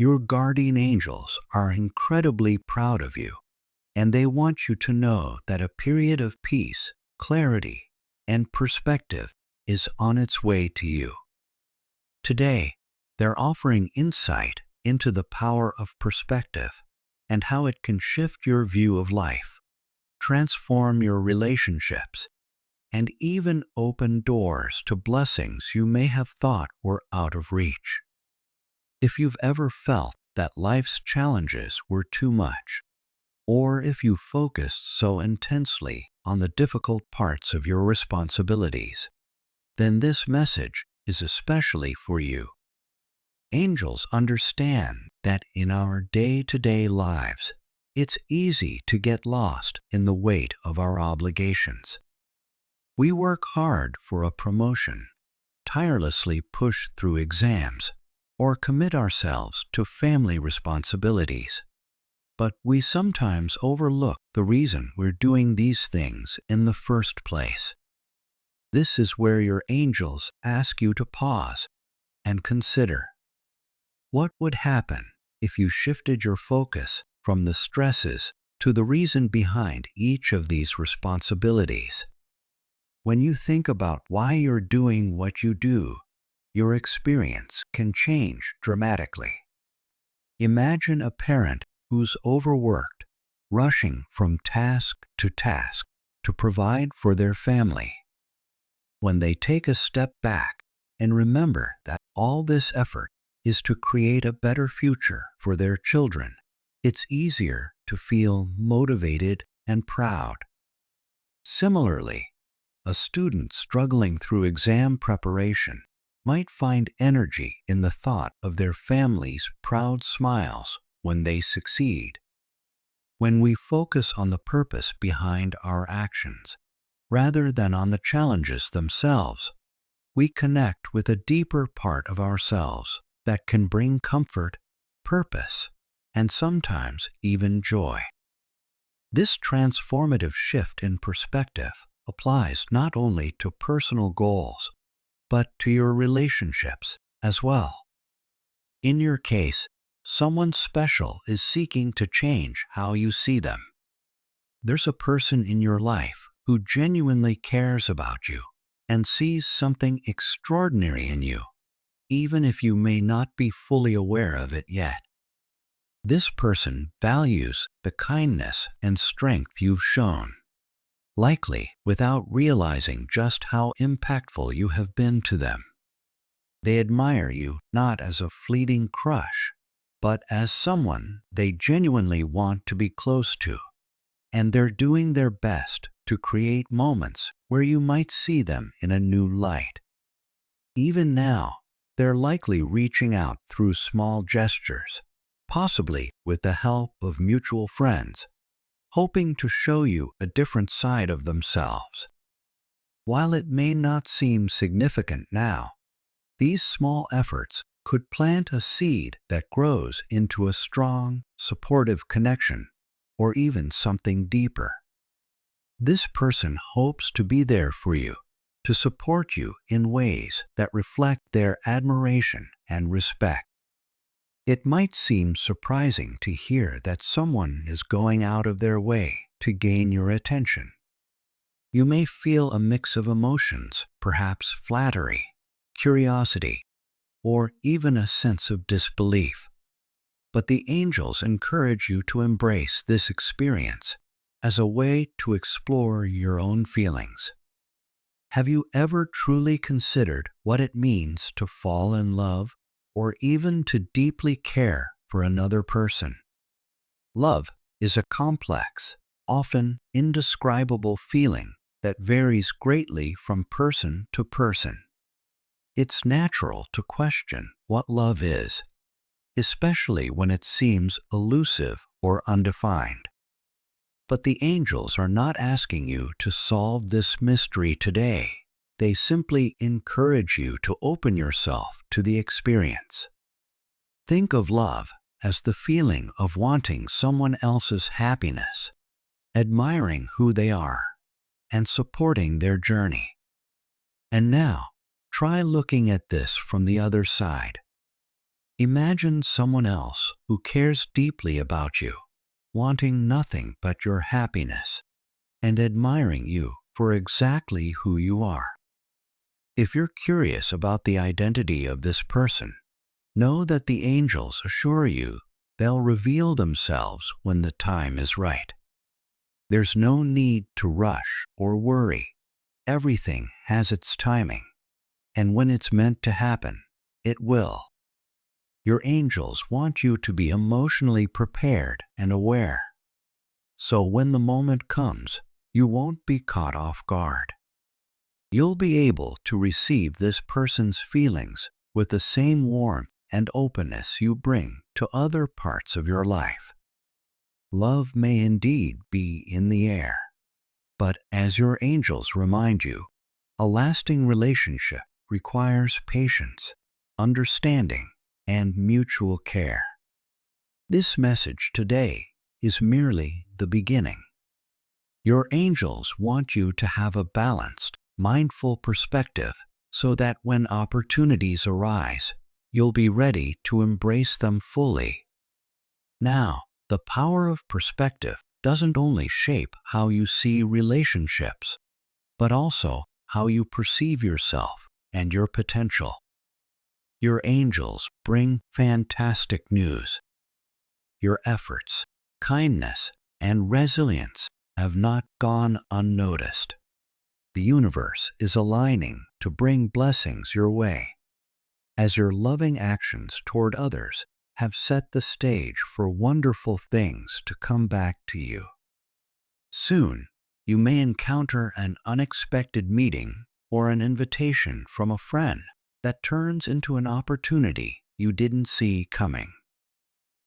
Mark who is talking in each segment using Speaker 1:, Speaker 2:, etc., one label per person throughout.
Speaker 1: Your guardian angels are incredibly proud of you, and they want you to know that a period of peace, clarity, and perspective is on its way to you. Today, they're offering insight into the power of perspective and how it can shift your view of life, transform your relationships, and even open doors to blessings you may have thought were out of reach. If you've ever felt that life's challenges were too much, or if you focused so intensely on the difficult parts of your responsibilities, then this message is especially for you. Angels understand that in our day-to-day lives, it's easy to get lost in the weight of our obligations. We work hard for a promotion, tirelessly push through exams, or commit ourselves to family responsibilities. But we sometimes overlook the reason we're doing these things in the first place. This is where your angels ask you to pause and consider. What would happen if you shifted your focus from the stresses to the reason behind each of these responsibilities? When you think about why you're doing what you do, your experience can change dramatically. Imagine a parent who's overworked, rushing from task to provide for their family. When they take a step back and remember that all this effort is to create a better future for their children, it's easier to feel motivated and proud. Similarly, a student struggling through exam preparation might find energy in the thought of their family's proud smiles when they succeed. When we focus on the purpose behind our actions, rather than on the challenges themselves, we connect with a deeper part of ourselves that can bring comfort, purpose, and sometimes even joy. This transformative shift in perspective applies not only to personal goals, but to your relationships as well. In your case, someone special is seeking to change how you see them. There's a person in your life who genuinely cares about you and sees something extraordinary in you, even if you may not be fully aware of it yet. This person values the kindness and strength you've shown, likely without realizing just how impactful you have been to them. They admire you not as a fleeting crush, but as someone they genuinely want to be close to, and they're doing their best to create moments where you might see them in a new light. Even now, they're likely reaching out through small gestures, possibly with the help of mutual friends, hoping to show you a different side of themselves. While it may not seem significant now, these small efforts could plant a seed that grows into a strong, supportive connection, or even something deeper. This person hopes to be there for you, to support you in ways that reflect their admiration and respect. It might seem surprising to hear that someone is going out of their way to gain your attention. You may feel a mix of emotions, perhaps flattery, curiosity, or even a sense of disbelief. But the angels encourage you to embrace this experience as a way to explore your own feelings. Have you ever truly considered what it means to fall in love, or even to deeply care for another person? Love is a complex, often indescribable feeling that varies greatly from person to person. It's natural to question what love is, especially when it seems elusive or undefined. But the angels are not asking you to solve this mystery today. They simply encourage you to open yourself to the experience. Think of love as the feeling of wanting someone else's happiness, admiring who they are, and supporting their journey. And now, try looking at this from the other side. Imagine someone else who cares deeply about you, wanting nothing but your happiness, and admiring you for exactly who you are. If you're curious about the identity of this person, know that the angels assure you they'll reveal themselves when the time is right. There's no need to rush or worry. Everything has its timing, and when it's meant to happen, it will. Your angels want you to be emotionally prepared and aware, so when the moment comes, you won't be caught off guard. You'll be able to receive this person's feelings with the same warmth and openness you bring to other parts of your life. Love may indeed be in the air, but as your angels remind you, a lasting relationship requires patience, understanding, and mutual care. This message today is merely the beginning. Your angels want you to have a balanced, mindful perspective so that when opportunities arise, you'll be ready to embrace them fully. Now, the power of perspective doesn't only shape how you see relationships, but also how you perceive yourself and your potential. Your angels bring fantastic news. Your efforts, kindness, and resilience have not gone unnoticed. The universe is aligning to bring blessings your way, as your loving actions toward others have set the stage for wonderful things to come back to you. Soon, you may encounter an unexpected meeting or an invitation from a friend that turns into an opportunity you didn't see coming.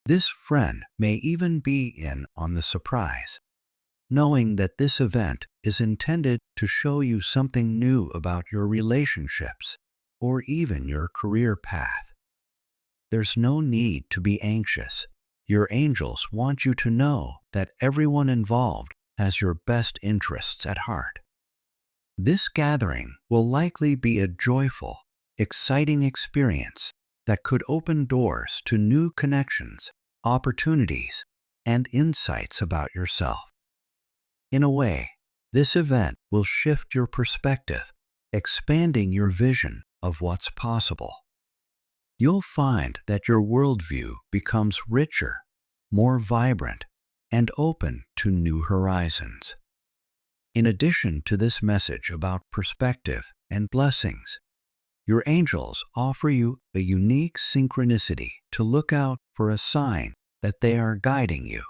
Speaker 1: This friend may even be in on the surprise, knowing that this event is intended to show you something new about your relationships or even your career path. There's no need to be anxious. Your angels want you to know that everyone involved has your best interests at heart. This gathering will likely be a joyful, exciting experience that could open doors to new connections, opportunities, and insights about yourself. In a way, this event will shift your perspective, expanding your vision of what's possible. You'll find that your worldview becomes richer, more vibrant, and open to new horizons. In addition to this message about perspective and blessings, your angels offer you a unique synchronicity to look out for a sign that they are guiding you.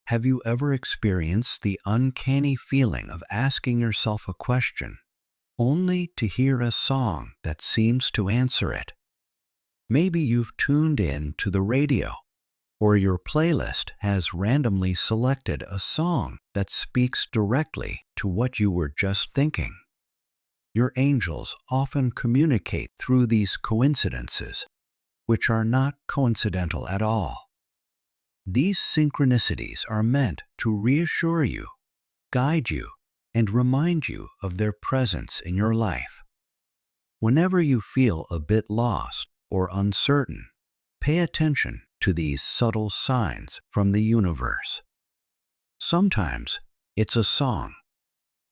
Speaker 1: Have you ever experienced the uncanny feeling of asking yourself a question, only to hear a song that seems to answer it? Maybe you've tuned in to the radio, or your playlist has randomly selected a song that speaks directly to what you were just thinking. Your angels often communicate through these coincidences, which are not coincidental at all. These synchronicities are meant to reassure you, guide you, and remind you of their presence in your life. Whenever you feel a bit lost or uncertain, pay attention to these subtle signs from the universe. Sometimes it's a song.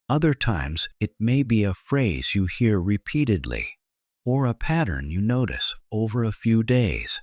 Speaker 1: Other times it may be a phrase you hear repeatedly, or a pattern you notice over a few days.